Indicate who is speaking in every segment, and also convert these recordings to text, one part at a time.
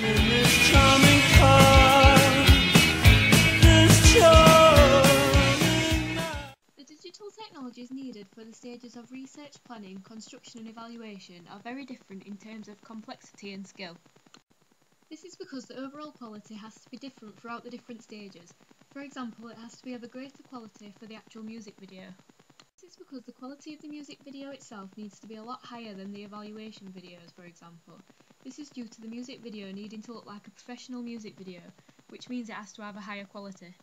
Speaker 1: And in this charming car, this charming night.
Speaker 2: The digital technologies needed for the stages of research, planning, construction and evaluation are very different in terms of complexity and skill. This is because the overall quality has to be different throughout the different stages. For example, it has to be of a greater quality for the actual music video. This is because the quality of the music video itself needs to be a lot higher than the evaluation videos, for example. This is due to the music video needing to look like a professional music video, which means it has to have a higher quality.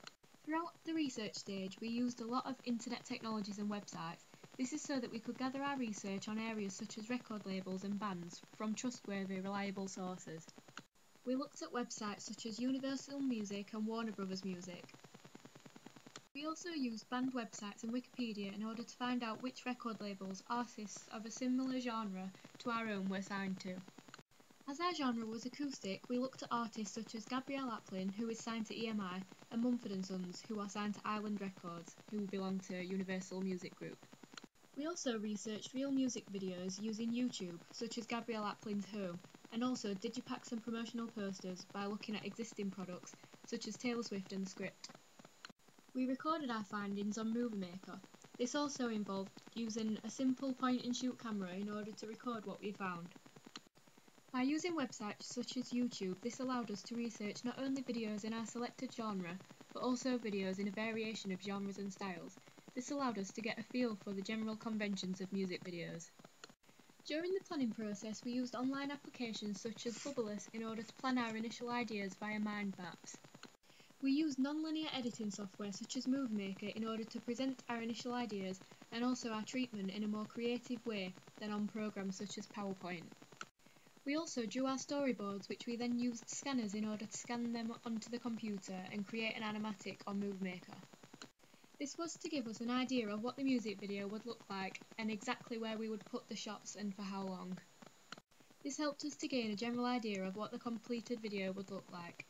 Speaker 2: Throughout the research stage, we used a lot of internet technologies and websites. This is so that we could gather our research on areas such as record labels and bands from trustworthy, reliable sources. We looked at websites such as Universal Music and Warner Brothers Music. We also used band websites and Wikipedia in order to find out which record labels artists of a similar genre to our own were signed to. As our genre was acoustic, we looked at artists such as Gabrielle Aplin, who is signed to EMI, and Mumford & Sons, who are signed to Island Records, who belong to Universal Music Group. We also researched real music videos using YouTube, such as Gabrielle Aplin's Home, and also digipacks and promotional posters by looking at existing products, such as Taylor Swift and The Script. We recorded our findings on Movie Maker. This also involved using a simple point-and-shoot camera in order to record what we found. By using websites such as YouTube, this allowed us to research not only videos in our selected genre, but also videos in a variation of genres and styles. This allowed us to get a feel for the general conventions of music videos. During the planning process, we used online applications such as Bubbleless in order to plan our initial ideas via mind maps. We used non-linear editing software such as Movie Maker in order to present our initial ideas and also our treatment in a more creative way than on programs such as PowerPoint. We also drew our storyboards, which we then used scanners in order to scan them onto the computer and create an animatic on Movie Maker. This was to give us an idea of what the music video would look like and exactly where we would put the shots and for how long. This helped us to gain a general idea of what the completed video would look like.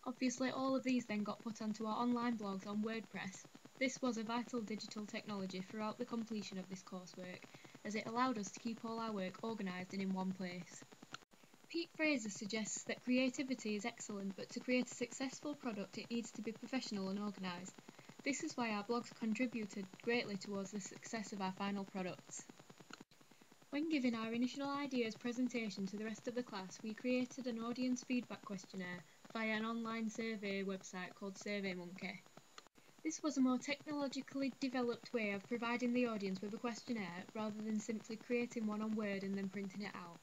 Speaker 2: Obviously, all of these then got put onto our online blogs on WordPress. This was a vital digital technology throughout the completion of this coursework, as it allowed us to keep all our work organised and in one place. Pete Fraser suggests that creativity is excellent, but to create a successful product it needs to be professional and organised. This is why our blogs contributed greatly towards the success of our final products. When giving our initial ideas presentation to the rest of the class, we created an audience feedback questionnaire via an online survey website called SurveyMonkey. This was a more technologically developed way of providing the audience with a questionnaire rather than simply creating one on Word and then printing it out.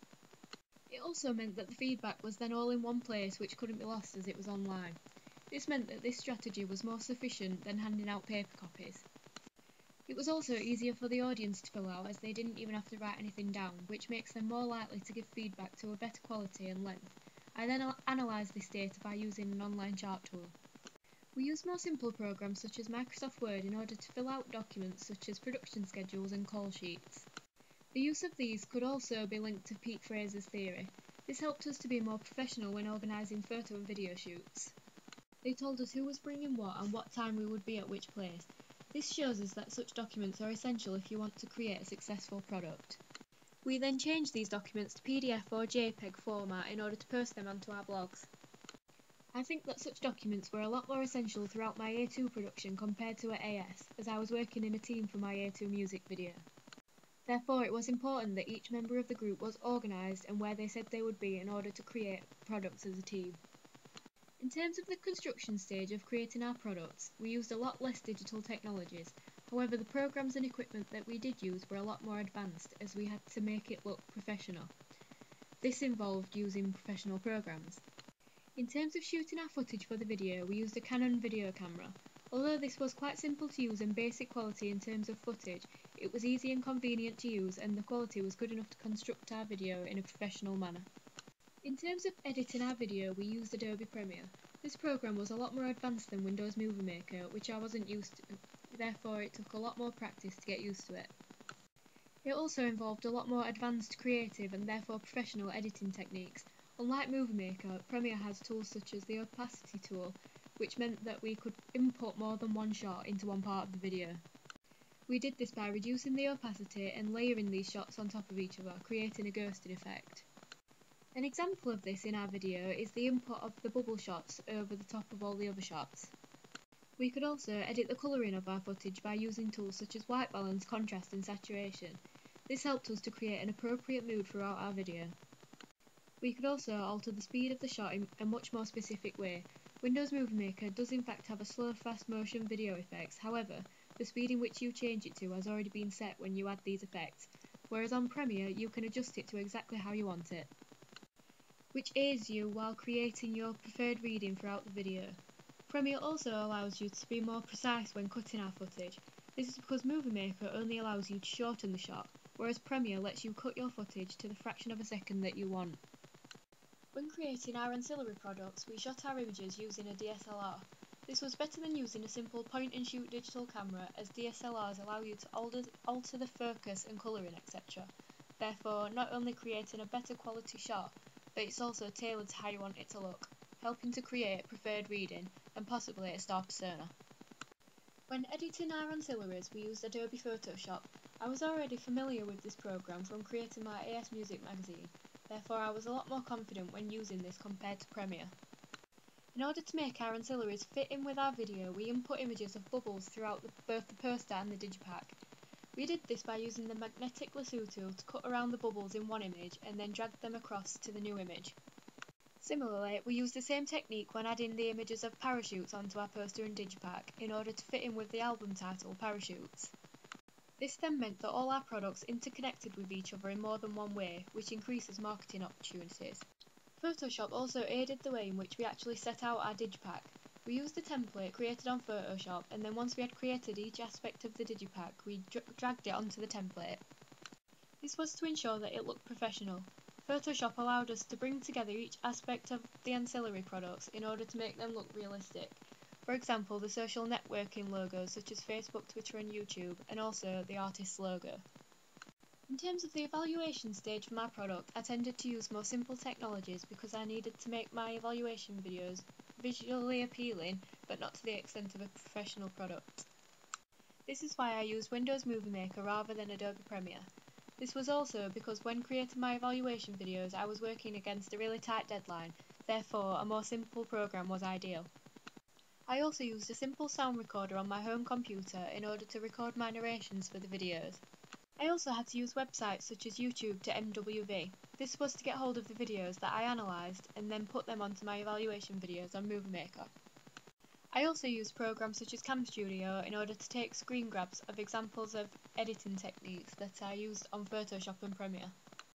Speaker 2: It also meant that the feedback was then all in one place, which couldn't be lost as it was online. This meant that this strategy was more sufficient than handing out paper copies. It was also easier for the audience to fill out, as they didn't even have to write anything down, which makes them more likely to give feedback to a better quality and length. I then analysed this data by using an online chart tool. We used more simple programs such as Microsoft Word in order to fill out documents such as production schedules and call sheets. The use of these could also be linked to Pete Fraser's theory. This helped us to be more professional when organising photo and video shoots. They told us who was bringing what and what time we would be at which place. This shows us that such documents are essential if you want to create a successful product. We then changed these documents to PDF or JPEG format in order to post them onto our blogs. I think that such documents were a lot more essential throughout my A2 production compared to at AS, as I was working in a team for my A2 music video. Therefore, it was important that each member of the group was organised and where they said they would be in order to create products as a team. In terms of the construction stage of creating our products, we used a lot less digital technologies. However, the programs and equipment that we did use were a lot more advanced, as we had to make it look professional. This involved using professional programs. In terms of shooting our footage for the video, we used a Canon video camera. Although this was quite simple to use and basic quality in terms of footage, it was easy and convenient to use, and the quality was good enough to construct our video in a professional manner. In terms of editing our video, we used Adobe Premiere. This program was a lot more advanced than Windows Movie Maker, which I wasn't used to, therefore it took a lot more practice to get used to it. It also involved a lot more advanced creative and therefore professional editing techniques. Unlike Movie Maker, Premiere has tools such as the opacity tool, which meant that we could input more than one shot into one part of the video. We did this by reducing the opacity and layering these shots on top of each other, creating a ghosting effect. An example of this in our video is the input of the bubble shots over the top of all the other shots. We could also edit the colouring of our footage by using tools such as white balance, contrast and saturation. This helped us to create an appropriate mood throughout our video. We could also alter the speed of the shot in a much more specific way. Windows Movie Maker does in fact have a slow fast motion video effects, however, the speed in which you change it to has already been set when you add these effects, whereas on Premiere you can adjust it to exactly how you want it, which aids you while creating your preferred reading throughout the video. Premiere also allows you to be more precise when cutting our footage. This is because Movie Maker only allows you to shorten the shot, whereas Premiere lets you cut your footage to the fraction of a second that you want. When creating our ancillary products, we shot our images using a DSLR. This was better than using a simple point-and-shoot digital camera, as DSLRs allow you to alter the focus and colouring, etc. Therefore, not only creating a better quality shot, but it's also tailored to how you want it to look, helping to create preferred reading and possibly a star persona. When editing our ancillaries, we used Adobe Photoshop. I was already familiar with this program from creating my AS Music magazine, therefore I was a lot more confident when using this compared to Premiere. In order to make our ancillaries fit in with our video, we input images of bubbles throughout both the poster and the digipack. We did this by using the magnetic lasso tool to cut around the bubbles in one image and then drag them across to the new image. Similarly, we used the same technique when adding the images of parachutes onto our poster and digipack in order to fit in with the album title, Parachutes. This then meant that all our products interconnected with each other in more than one way, which increases marketing opportunities. Photoshop also aided the way in which we actually set out our digipack. We used a template created on Photoshop, and then once we had created each aspect of the digipack, we dragged it onto the template. This was to ensure that it looked professional. Photoshop allowed us to bring together each aspect of the ancillary products in order to make them look realistic. For example, the social networking logos such as Facebook, Twitter and YouTube, and also the artist's logo. In terms of the evaluation stage for my product, I tended to use more simple technologies because I needed to make my evaluation videos visually appealing, but not to the extent of a professional product. This is why I used Windows Movie Maker rather than Adobe Premiere. This was also because when creating my evaluation videos I was working against a really tight deadline, therefore a more simple program was ideal. I also used a simple sound recorder on my home computer in order to record my narrations for the videos. I also had to use websites such as YouTube to MWV. This was to get hold of the videos that I analysed and then put them onto my evaluation videos on Movie Maker. I also used programs such as Cam Studio in order to take screen grabs of examples of editing techniques that I used on Photoshop and Premiere.